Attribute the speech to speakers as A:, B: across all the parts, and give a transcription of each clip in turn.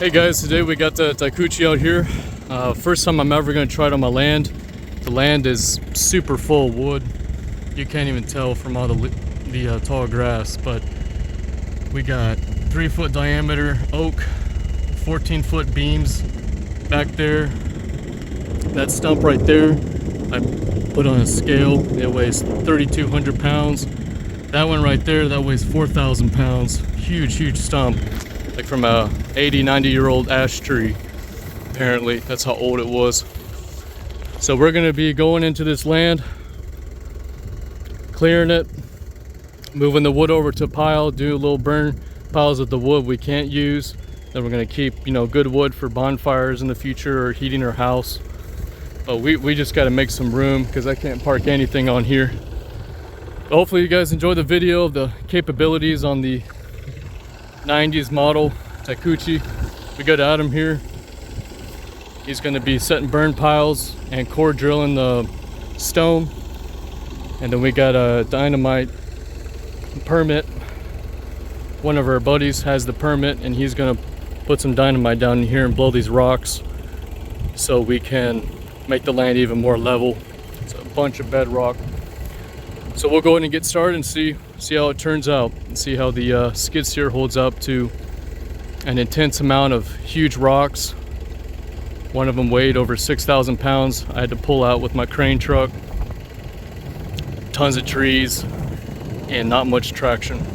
A: Hey guys, today we got the takeuchi out here. First time I'm ever going to try it on my land. The land is super full of wood. You can't even tell from all the tall grass, but we got 3-foot diameter oak, 14-foot beams back there. That stump right there, I put on a scale. It weighs 3,200 pounds. That one right there, that weighs 4,000 pounds. Huge stump. Like from a 80-90-year-old ash tree. Apparently, that's how old it was. So we're gonna be going into this land, clearing it, moving the wood over to a pile, do little burn piles of the wood we can't use. Then we're gonna keep, good wood for bonfires in the future or heating our house. But we just gotta make some room because I can't park anything on here. But hopefully you guys enjoy the video of the capabilities on the 90s model takeuchi. We got Adam here. He's going to be setting burn piles and core drilling the stone. And then we got a dynamite permit. One of our buddies has the permit and he's going to put some dynamite down in here and blow these rocks so we can make the land even more level. It's a bunch of bedrock. So we'll go ahead and get started and see how it turns out and see how the skid steer holds up to an intense amount of huge rocks. One of them weighed over 6,000 pounds. I had to pull out with my crane truck. Tons of trees and not much traction.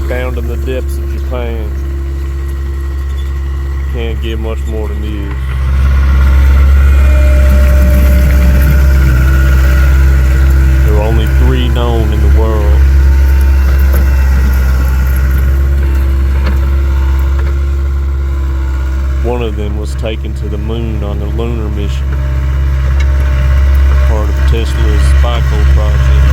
A: found in the depths of Japan. Can't get much more than this. There are only 3 known in the world. One of them was taken to the moon on the lunar mission, part of Tesla's SPICO project.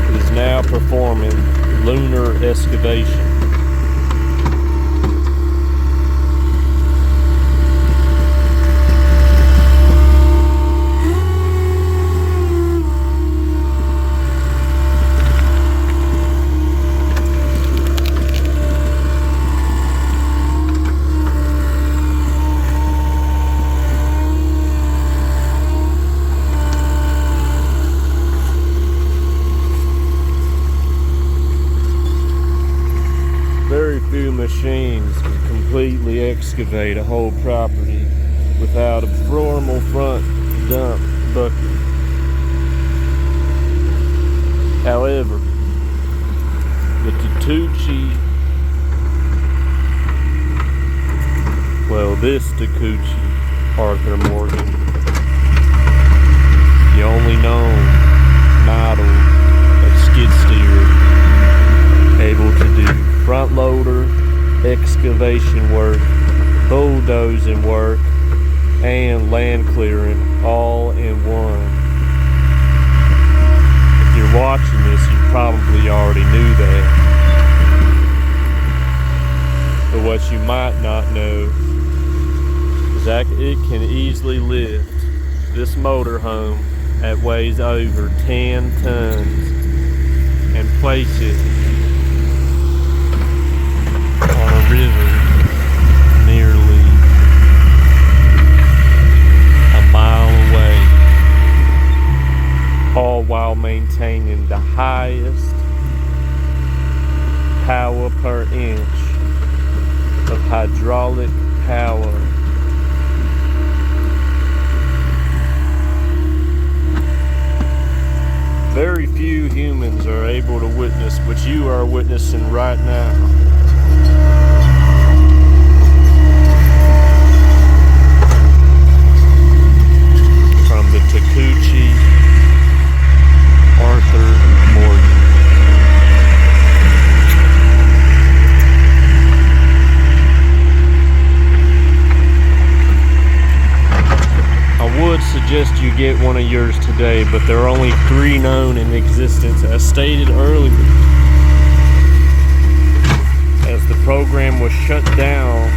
A: It is now performing lunar excavation. Very few machines can completely excavate a whole property without a formal front dump bucket. However, the takeuchi, this takeuchi Arthur Morgan, the only known model of skid steer able to do front loader, excavation work, bulldozing work, and land clearing all in one. If you're watching this, you probably already knew that. But what you might not know is that it can easily lift this motorhome that weighs over 10 tons and place it on a river nearly a mile away, all while maintaining the highest power per inch of hydraulic power. Very few humans are able to witness what you are witnessing right now. From the takeuchi Arthur Morgan. I would suggest you get one of yours today, but there are only 3 known in existence, as stated earlier. As the program was shut down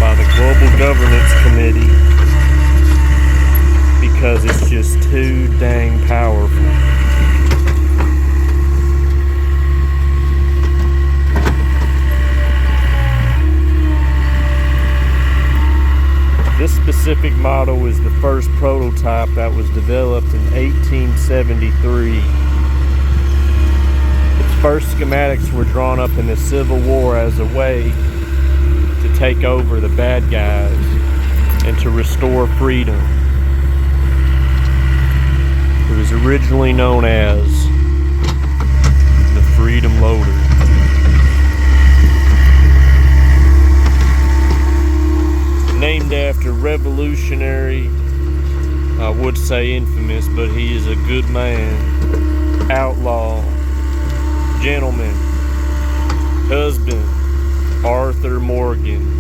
A: by the Global Governance Committee because it's just too dang powerful. This specific model is the first prototype that was developed in 1873. Its first schematics were drawn up in the Civil War as a way to take over the bad guys and to restore freedom. It was originally known as the Freedom Loader. Named after revolutionary, I would say infamous, but he is a good man, outlaw, gentleman, husband, Arthur Morgan.